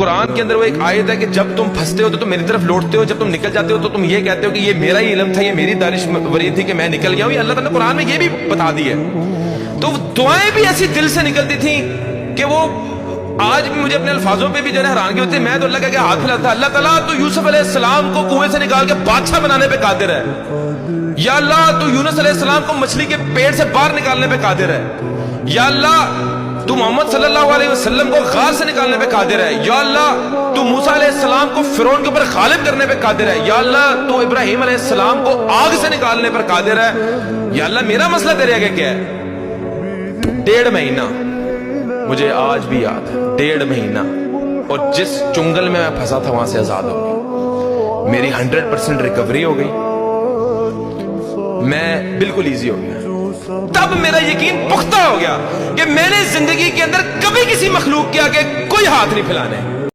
قرآن کے اندر وہ ایک آیت ہے کہ جب تم پھنستے ہو تو تم میری طرف لوٹتے ہو، جب تم نکل جاتے ہو تو تم یہ کہتے ہو کہ یہ میرا ہی علم تھا، یہ میری دانشوری تھی کہ میں نکل گیا ہوں. یہ اللہ تعالیٰ نے قرآن میں یہ بھی بتا دی ہے. تو دعائیں بھی ایسی دل سے نکلتی تھیں کہ وہ آج بھی مجھے اپنے الفاظوں پہ بھی جو ہے حیرانگی ہوتی ہے. میں تو اللہ کا ہاتھ پھیلاتا تھا. اللہ تعالیٰ تو یوسف علیہ السلام کو کنویں سے نکال کے بادشاہ بنانے پہ قادر ہے. یا اللہ تو یونس علیہ السلام کو مچھلی کے پیٹ سے باہر نکالنے پہ قادر ہے. یا اللہ تو محمد صلی اللہ علیہ وسلم کو غار سے نکالنے پہ قادر ہے. یا اللہ تو موسیٰ علیہ السلام کو فرعون کے اوپر غالب کرنے پہ قادر ہے. یا اللہ تو ابراہیم علیہ السلام کو آگ سے نکالنے پر قادر ہے. یا اللہ میرا مسئلہ تیرے آگے کیا ہے؟ 1.5 مہینہ مجھے آج بھی یاد ہے. 1.5 مہینہ اور جس چنگل میں پھنسا تھا وہاں سے آزاد ہو گئی. میری 100% ریکوری ہو گئی. میں بالکل ایزی ہو گیا. تب میرا یقین پختہ ہو گیا کہ میں نے زندگی کے اندر کبھی کسی مخلوق کے آگے کوئی ہاتھ نہیں پھیلانے.